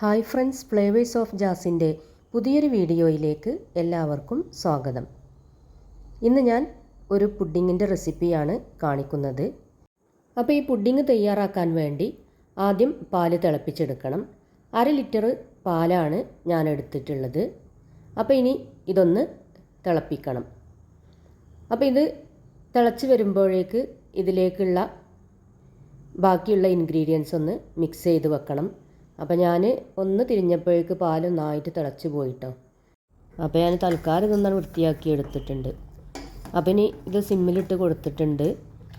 Hi friends, flavours of ജാസിൻ്റെ പുതിയൊരു വീഡിയോയിലേക്ക് എല്ലാവർക്കും സ്വാഗതം. ഇന്ന് ഞാൻ ഒരു പുഡിങ്ങിൻ്റെ റെസിപ്പിയാണ് കാണിക്കുന്നത്. അപ്പോൾ ഈ പുഡിങ് തയ്യാറാക്കാൻ വേണ്ടി ആദ്യം പാല് തിളപ്പിച്ചെടുക്കണം. 1/2 ലിറ്റർ പാലാണ് ഞാൻ എടുത്തിട്ടുള്ളത്. അപ്പോൾ ഇനി ഇതൊന്ന് തിളപ്പിക്കണം. അപ്പോൾ ഇത് തിളച്ച് വരുമ്പോഴേക്ക് ഇതിലേക്കുള്ള ബാക്കിയുള്ള ഇൻഗ്രീഡിയൻസ് ഒന്ന് മിക്സ് ചെയ്ത് വെക്കണം. അപ്പോൾ ഞാൻ ഒന്ന് തിരിഞ്ഞപ്പോഴേക്ക് പാലൊന്നായിട്ട് തിളച്ച് പോയിട്ടോ. അപ്പോൾ ഞാൻ തൽക്കാലം ഇതൊന്നാണ് വൃത്തിയാക്കി എടുത്തിട്ടുണ്ട്. അപ്പോൾ ഇനി ഇത് സിമ്മിലിട്ട് കൊടുത്തിട്ടുണ്ട്.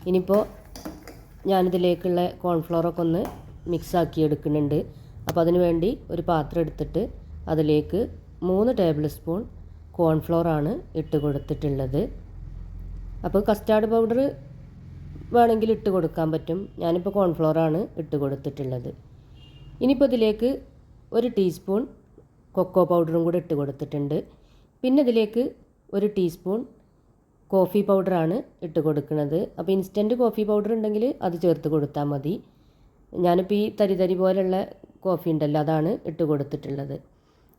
ഇനിയിപ്പോൾ ഞാനിതിലേക്കുള്ള കോൺഫ്ലോറൊക്കെ ഒന്ന് മിക്സാക്കി എടുക്കുന്നുണ്ട്. അപ്പോൾ അതിന് വേണ്ടി ഒരു പാത്രം എടുത്തിട്ട് അതിലേക്ക് 3 ടേബിൾ സ്പൂൺ കോൺഫ്ലോറാണ് ഇട്ട് കൊടുത്തിട്ടുള്ളത്. അപ്പോൾ കസ്റ്റാർഡ് പൗഡർ വേണമെങ്കിൽ ഇട്ട് കൊടുക്കാൻ പറ്റും. ഞാനിപ്പോൾ കോൺഫ്ലോറാണ് ഇട്ട് കൊടുത്തിട്ടുള്ളത്. ഇനിയിപ്പോൾ ഇതിലേക്ക് 1 ടീസ്പൂൺ കൊക്കോ പൗഡറും കൂടി ഇട്ട് കൊടുത്തിട്ടുണ്ട്. പിന്നെ ഇതിലേക്ക് 1 ടീസ്പൂൺ കോഫി പൗഡറാണ് ഇട്ട് കൊടുക്കുന്നത്. അപ്പോൾ ഇൻസ്റ്റൻറ്റ് കോഫി പൗഡർ ഉണ്ടെങ്കിൽ അത് ചേർത്ത് കൊടുത്താൽ മതി. ഞാനിപ്പോൾ ഈ തരി പോലെയുള്ള കോഫി ഉണ്ടല്ലോ, അതാണ് ഇട്ട് കൊടുത്തിട്ടുള്ളത്.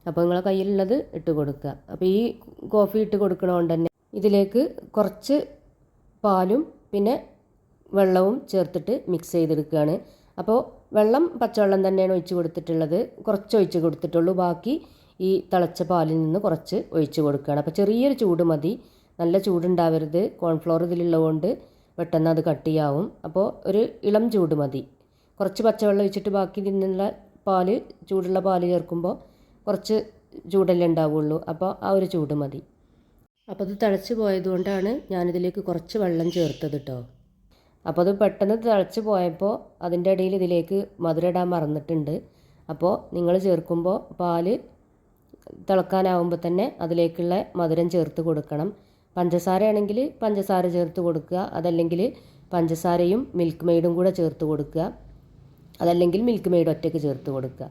അപ്പോൾ നിങ്ങളെ കയ്യിലുള്ളത് ഇട്ട് കൊടുക്കുക. അപ്പോൾ ഈ കോഫി ഇട്ട് കൊടുക്കണതുകൊണ്ട് തന്നെ ഇതിലേക്ക് കുറച്ച് പാലും പിന്നെ വെള്ളവും ചേർത്തിട്ട് മിക്സ് ചെയ്തെടുക്കുകയാണ്. അപ്പോൾ വെള്ളം പച്ചവെള്ളം തന്നെയാണ് ഒഴിച്ച് കൊടുത്തിട്ടുള്ളത്. കുറച്ച് ഒഴിച്ച് കൊടുത്തിട്ടുള്ളൂ. ബാക്കി ഈ തിളച്ച പാലിൽ നിന്ന് കുറച്ച് ഒഴിച്ച് കൊടുക്കുകയാണ്. അപ്പോൾ ചെറിയൊരു ചൂട് മതി, നല്ല ചൂടുണ്ടാവരുത്. കോൺഫ്ലോർ ഇതിലുള്ളതുകൊണ്ട് പെട്ടെന്ന് അത് കട്ടിയാവും. അപ്പോൾ ഒരു ഇളം ചൂട് മതി. കുറച്ച് പച്ചവെള്ളം ഒഴിച്ചിട്ട് ബാക്കി ഇതിനുള്ള പാല്, ചൂടുള്ള പാല് ചേർക്കുമ്പോൾ കുറച്ച് ചൂടല്ലേ ഉണ്ടാവുള്ളൂ. അപ്പോൾ ആ ഒരു ചൂട് മതി. അപ്പോൾ അത് തിളച്ച് പോയതുകൊണ്ടാണ് ഞാനിതിലേക്ക് കുറച്ച് വെള്ളം ചേർത്തത് കേട്ടോ. അപ്പോൾ അത് പെട്ടെന്ന് തിളച്ച് പോയപ്പോൾ അതിൻ്റെ ഇടയിൽ ഇതിലേക്ക് മധുരം ഇടാൻ മറന്നിട്ടുണ്ട്. അപ്പോൾ നിങ്ങൾ ചേർക്കുമ്പോൾ പാല് തിളക്കാനാവുമ്പോൾ തന്നെ അതിലേക്കുള്ള മധുരം ചേർത്ത് കൊടുക്കണം. പഞ്ചസാര ആണെങ്കിൽ പഞ്ചസാര ചേർത്ത് കൊടുക്കുക, അതല്ലെങ്കിൽ പഞ്ചസാരയും മിൽക്ക് മെയ്ഡും കൂടെ ചേർത്ത് കൊടുക്കുക, അതല്ലെങ്കിൽ മിൽക്ക് മെയ്ഡ് ഒറ്റയ്ക്ക് ചേർത്ത് കൊടുക്കുക.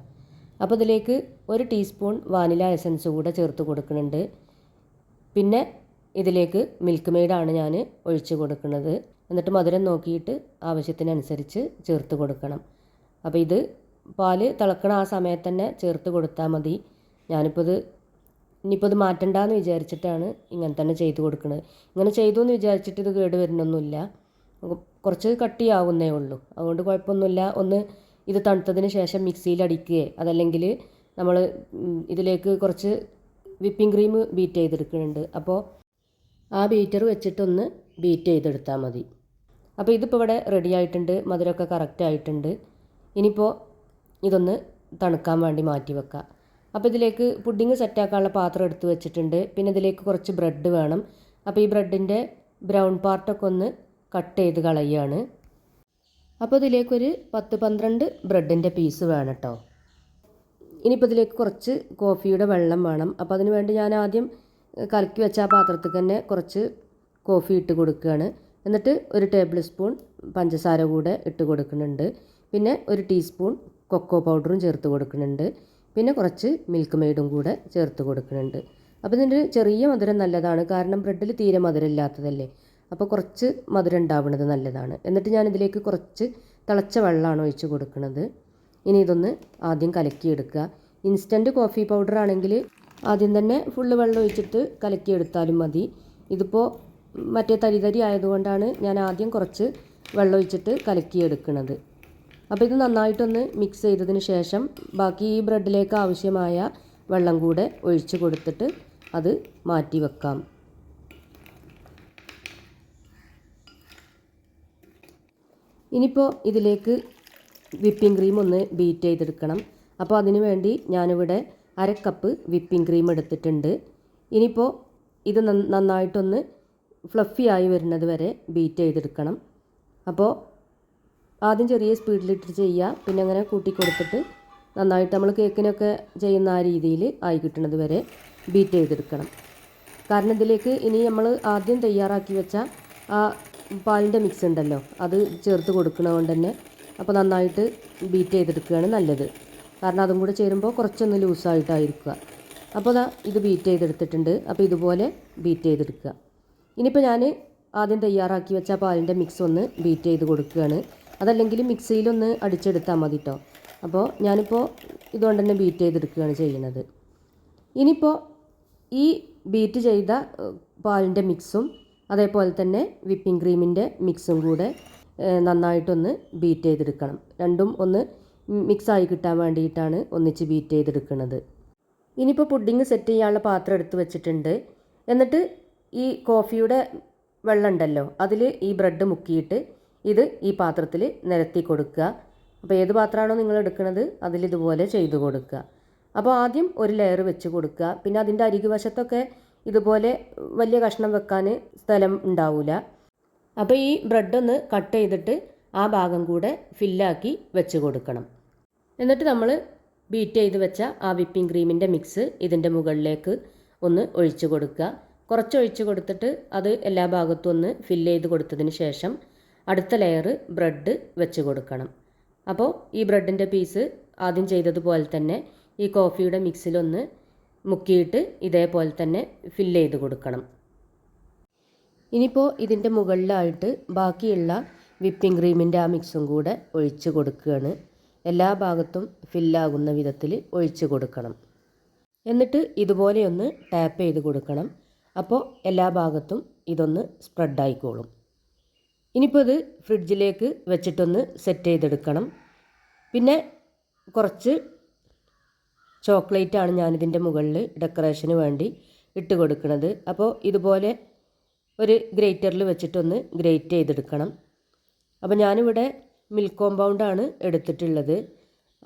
അപ്പോൾ ഇതിലേക്ക് 1 ടീസ്പൂൺ വാനില എസൻസ് കൂടെ ചേർത്ത് കൊടുക്കുന്നുണ്ട്. പിന്നെ ഇതിലേക്ക് മിൽക്ക് മെയ്ഡാണ് ഞാൻ ഒഴിച്ച് കൊടുക്കുന്നത്. എന്നിട്ട് മധുരം നോക്കിയിട്ട് ആവശ്യത്തിനനുസരിച്ച് ചേർത്ത് കൊടുക്കണം. അപ്പോൾ ഇത് പാല് തിളക്കണ ആ സമയത്ത് തന്നെ ചേർത്ത് കൊടുത്താൽ മതി. ഇനിയിപ്പോൾ ഇത് മാറ്റണ്ടെന്ന് വിചാരിച്ചിട്ടാണ് ഇങ്ങനെ തന്നെ ചെയ്ത് കൊടുക്കുന്നത്. ഇങ്ങനെ ചെയ്തു എന്ന് വിചാരിച്ചിട്ട് ഇത് കേട് വരുന്നൊന്നുമില്ല, കുറച്ച് കട്ടിയാവുന്നേ ഉള്ളൂ. അതുകൊണ്ട് കുഴപ്പമൊന്നുമില്ല. ഒന്ന് ഇത് തണുത്തതിന് ശേഷം മിക്സിയിൽ അടിക്കുകയോ അതല്ലെങ്കിൽ നമ്മൾ ഇതിലേക്ക് കുറച്ച് വിപ്പിംഗ് ക്രീം ബീറ്റ് ചെയ്തെടുക്കുന്നുണ്ട്. അപ്പോൾ ആ ബീറ്റർ വെച്ചിട്ടൊന്ന് ബീറ്റ് ചെയ്തെടുത്താൽ മതി. അപ്പോൾ ഇതിപ്പോൾ ഇവിടെ റെഡി ആയിട്ടുണ്ട്. മധുരമൊക്കെ കറക്റ്റ് ആയിട്ടുണ്ട്. ഇനിയിപ്പോൾ ഇതൊന്ന് തണുക്കാൻ വേണ്ടി മാറ്റി വെക്കാം. അപ്പോൾ ഇതിലേക്ക് പുഡിങ് സെറ്റാക്കാനുള്ള പാത്രം എടുത്ത് വെച്ചിട്ടുണ്ട്. പിന്നെ ഇതിലേക്ക് കുറച്ച് ബ്രെഡ് വേണം. അപ്പോൾ ഈ ബ്രെഡിൻ്റെ ബ്രൗൺ പാർട്ടൊക്കെ ഒന്ന് കട്ട് ചെയ്ത് കളയുകയാണ്. അപ്പോൾ ഇതിലേക്കൊരു 10-12 ബ്രെഡിൻ്റെ പീസ് വേണം കേട്ടോ. ഇനിയിപ്പോൾ ഇതിലേക്ക് കുറച്ച് കോഫിയുടെ വെള്ളം വേണം. അപ്പോൾ അതിന് വേണ്ടി ഞാൻ ആദ്യം കലക്കി വെച്ച ആ പാത്രത്തിൽ തന്നെ കുറച്ച് കോഫി ഇട്ട് കൊടുക്കുകയാണ്. എന്നിട്ട് 1 ടേബിൾ സ്പൂൺ പഞ്ചസാര കൂടെ ഇട്ട് കൊടുക്കുന്നുണ്ട്. പിന്നെ 1 ടീസ്പൂൺ കൊക്കോ പൗഡറും ചേർത്ത് കൊടുക്കുന്നുണ്ട്. പിന്നെ കുറച്ച് മിൽക്ക് മെയ്ഡും കൂടെ ചേർത്ത് കൊടുക്കുന്നുണ്ട്. അപ്പോൾ ഇതിൻ്റെ ചെറിയ മധുരം നല്ലതാണ്, കാരണം ബ്രെഡിൽ തീരെ മധുരം ഇല്ലാത്തതല്ലേ. അപ്പോൾ കുറച്ച് മധുരം ഉണ്ടാവുന്നത് നല്ലതാണ്. എന്നിട്ട് ഞാനിതിലേക്ക് കുറച്ച് തിളച്ച വെള്ളമാണ് ഒഴിച്ച് കൊടുക്കുന്നത്. ഇനി ഇതൊന്ന് ആദ്യം കലക്കിയെടുക്കുക. ഇൻസ്റ്റൻറ്റ് കോഫി പൗഡർ ആണെങ്കിൽ ആദ്യം തന്നെ ഫുള്ള് വെള്ളം ഒഴിച്ചിട്ട് കലക്കിയെടുത്താലും മതി. ഇതിപ്പോൾ മറ്റേ തരി ആയതുകൊണ്ടാണ് ഞാൻ ആദ്യം കുറച്ച് വെള്ളം ഒഴിച്ചിട്ട് കലക്കിയെടുക്കുന്നത്. അപ്പോൾ ഇത് നന്നായിട്ടൊന്ന് മിക്സ് ചെയ്തതിന് ശേഷം ബാക്കി ഈ ബ്രെഡിലേക്ക് ആവശ്യമായ വെള്ളം കൂടെ ഒഴിച്ച് കൊടുത്തിട്ട് അത് മാറ്റി വെക്കാം. ഇനിയിപ്പോൾ ഇതിലേക്ക് വിപ്പിംഗ് ക്രീം ഒന്ന് ബീറ്റ് ചെയ്തെടുക്കണം. അപ്പോൾ അതിന് വേണ്ടി ഞാനിവിടെ 1/2 കപ്പ് വിപ്പിംഗ് ക്രീം എടുത്തിട്ടുണ്ട്. ഇനിയിപ്പോൾ ഇത് നന്നായിട്ടൊന്ന് ഫ്ലഫി ആയി വരുന്നത് വരെ ബീറ്റ് ചെയ്തെടുക്കണം. അപ്പോൾ ആദ്യം ചെറിയ സ്പീഡിലിട്ട് ചെയ്യുക, പിന്നെ അങ്ങനെ കൂട്ടി കൊടുത്തിട്ട് നന്നായിട്ട് നമ്മൾ കേക്കിനൊക്കെ ചെയ്യുന്ന ആ രീതിയിൽ ആയി കിട്ടുന്നത് വരെ ബീറ്റ് ചെയ്തെടുക്കണം. കാരണം ഇതിലേക്ക് ഇനി നമ്മൾ ആദ്യം തയ്യാറാക്കി വെച്ച ആ പാലിൻ്റെ മിക്സ് ഉണ്ടല്ലോ, അത് ചേർത്ത് കൊടുക്കണതുകൊണ്ട് തന്നെ അപ്പോൾ നന്നായിട്ട് ബീറ്റ് ചെയ്തെടുക്കുകയാണ് നല്ലത്. കാരണം അതും കൂടെ ചേരുമ്പോൾ കുറച്ചൊന്ന് ലൂസായിട്ടായിരിക്കുക. അപ്പോൾ ഇത് ബീറ്റ് ചെയ്തെടുത്തിട്ടുണ്ട്. അപ്പോൾ ഇതുപോലെ ബീറ്റ് ചെയ്തെടുക്കുക. ഇനിയിപ്പോൾ ഞാൻ ആദ്യം തയ്യാറാക്കി വെച്ച പാലിൻ്റെ മിക്സ് ഒന്ന് ബീറ്റ് ചെയ്ത് കൊടുക്കുകയാണ്. അതല്ലെങ്കിൽ മിക്സിയിലൊന്ന് അടിച്ചെടുത്താൽ മതി കേട്ടോ. അപ്പോൾ ഞാനിപ്പോൾ ഇതുകൊണ്ട് തന്നെ ബീറ്റ് ചെയ്തെടുക്കുകയാണ് ചെയ്യുന്നത്. ഇനിയിപ്പോൾ ഈ ബീറ്റ് ചെയ്ത പാലിൻ്റെ മിക്സും അതേപോലെ തന്നെ വിപ്പിംഗ് ക്രീമിൻ്റെ മിക്സും കൂടെ നന്നായിട്ടൊന്ന് ബീറ്റ് ചെയ്തെടുക്കണം. രണ്ടും ഒന്ന് മിക്സായി കിട്ടാൻ വേണ്ടിയിട്ടാണ് ഒന്നിച്ച് ബീറ്റ് ചെയ്തെടുക്കുന്നത്. ഇനിയിപ്പോൾ പുഡിങ് സെറ്റ് ചെയ്യാനുള്ള പാത്രം എടുത്ത് വെച്ചിട്ടുണ്ട്. എന്നിട്ട് ഈ കോഫിയുടെ വെള്ളം ഉണ്ടല്ലോ, അതിൽ ഈ ബ്രെഡ് മുക്കിയിട്ട് ഇത് ഈ പാത്രത്തിൽ നിരത്തി കൊടുക്കുക. അപ്പോൾ ഏത് പാത്രമാണോ നിങ്ങൾ എടുക്കുന്നത് അതിലിതുപോലെ ചെയ്ത് കൊടുക്കുക. അപ്പോൾ ആദ്യം ഒരു ലെയർ വെച്ച് കൊടുക്കുക. പിന്നെ അതിൻ്റെ അരികു വശത്തൊക്കെ ഇതുപോലെ വലിയ കഷ്ണം വെക്കാൻ സ്ഥലം ഉണ്ടാവില്ല. അപ്പോൾ ഈ ബ്രെഡ് ഒന്ന് കട്ട് ചെയ്തിട്ട് ആ ഭാഗം കൂടെ ഫില്ലാക്കി വെച്ച് കൊടുക്കണം. എന്നിട്ട് നമ്മൾ ബീറ്റ് ചെയ്ത് വെച്ച ആ വിപ്പിംഗ് ക്രീമിൻ്റെ മിക്സ് ഇതിൻ്റെ മുകളിലേക്ക് ഒന്ന് ഒഴിച്ച് കൊടുക്കുക. കുറച്ച് ഒഴിച്ച് കൊടുത്തിട്ട് അത് എല്ലാ ഭാഗത്തും ഒന്ന് ഫില്ല് ചെയ്ത് കൊടുത്തതിന് ശേഷം അടുത്ത ലെയർ ബ്രെഡ് വെച്ച് കൊടുക്കണം. അപ്പോൾ ഈ ബ്രെഡിൻ്റെ പീസ് ആദ്യം ചെയ്തതുപോലെ തന്നെ ഈ കോഫിയുടെ മിക്സിലൊന്ന് മുക്കിയിട്ട് ഇതേപോലെ തന്നെ ഫില്ല് ചെയ്ത് കൊടുക്കണം. ഇനിയിപ്പോൾ ഇതിൻ്റെ മുകളിലായിട്ട് ബാക്കിയുള്ള വിപ്പിംഗ് ക്രീമിൻ്റെ ആ മിക്സും കൂടെ ഒഴിച്ച് കൊടുക്കുകയാണ്. എല്ലാ ഭാഗത്തും ഫില്ലാകുന്ന വിധത്തിൽ ഒഴിച്ച് കൊടുക്കണം. എന്നിട്ട് ഇതുപോലെ ഒന്ന് ടാപ്പ് ചെയ്ത് കൊടുക്കണം. അപ്പോൾ എല്ലാ ഭാഗത്തും ഇതൊന്ന് സ്പ്രെഡായിക്കോളും. ഇനിയിപ്പോൾ ഇത് ഫ്രിഡ്ജിലേക്ക് വെച്ചിട്ടൊന്ന് സെറ്റ് ചെയ്തെടുക്കണം. പിന്നെ കുറച്ച് ചോക്ലേറ്റാണ് ഞാനിതിൻ്റെ മുകളിൽ ഡെക്കറേഷന് വേണ്ടി ഇട്ട് കൊടുക്കുന്നത്. അപ്പോൾ ഇതുപോലെ ഒരു ഗ്രേറ്ററിൽ വെച്ചിട്ടൊന്ന് ഗ്രേറ്റ് ചെയ്തെടുക്കണം. അപ്പോൾ ഞാനിവിടെ മിൽക്ക് കോമ്പൗണ്ടാണ് എടുത്തിട്ടുള്ളത്.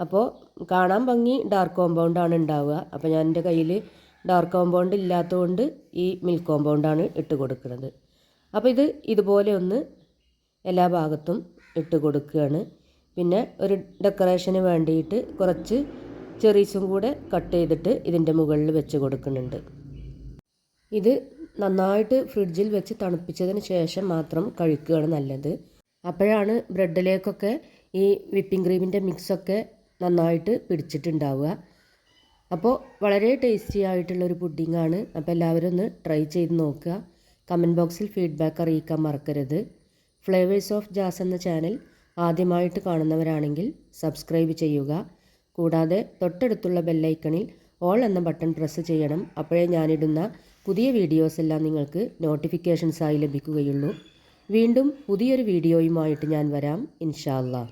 അപ്പോൾ കാണാൻ ഭംഗി ഡാർക്ക് കോമ്പൗണ്ടാണ് ഉണ്ടാവുക. അപ്പോൾ ഞാൻ എൻ്റെ കയ്യിൽ ഡാർക്ക് കോമ്പൗണ്ട് ഇല്ലാത്തതുകൊണ്ട് ഈ മിൽക്ക് കോമ്പൗണ്ടാണ് ഇട്ട് കൊടുക്കുന്നത്. അപ്പോൾ ഇത് ഇതുപോലെ ഒന്ന് എല്ലാ ഭാഗത്തും ഇട്ട് കൊടുക്കുകയാണ്. പിന്നെ ഒരു ഡെക്കറേഷന് വേണ്ടിയിട്ട് കുറച്ച് ചെറീസും കൂടെ കട്ട് ചെയ്തിട്ട് ഇതിൻ്റെ മുകളിൽ വെച്ച് കൊടുക്കുന്നുണ്ട്. ഇത് നന്നായിട്ട് ഫ്രിഡ്ജിൽ വെച്ച് തണുപ്പിച്ചതിന് ശേഷം മാത്രം കഴിക്കുകയാണ് നല്ലത്. അപ്പോഴാണ് ബ്രെഡിലേക്കൊക്കെ ഈ വിപ്പിംഗ് ക്രീമിൻ്റെ മിക്സൊക്കെ നന്നായിട്ട് പിടിച്ചിട്ടുണ്ടാവുക. അപ്പോൾ വളരെ ടേസ്റ്റി ആയിട്ടുള്ളൊരു പുഡിങ്ങാണ്. അപ്പോൾ എല്ലാവരും ഒന്ന് ട്രൈ ചെയ്ത് നോക്കുക. കമൻറ്റ് ബോക്സിൽ ഫീഡ്ബാക്ക് അറിയിക്കാൻ മറക്കരുത്. ഫ്ലേവേഴ്സ് ഓഫ് ജാസ് എന്ന ചാനൽ ആദ്യമായിട്ട് കാണുന്നവരാണെങ്കിൽ സബ്സ്ക്രൈബ് ചെയ്യുക. കൂടാതെ തൊട്ടടുത്തുള്ള ബെല്ലൈക്കണിൽ ഓൾ എന്ന ബട്ടൺ പ്രസ് ചെയ്യണം. അപ്പോഴേ ഞാനിടുന്ന പുതിയ വീഡിയോസ് എല്ലാം നിങ്ങൾക്ക് നോട്ടിഫിക്കേഷൻസായി ലഭിക്കുകയുള്ളൂ. വീണ്ടും പുതിയൊരു വീഡിയോയുമായിട്ട് ഞാൻ വരാം ഇൻഷാ അല്ലാഹ്.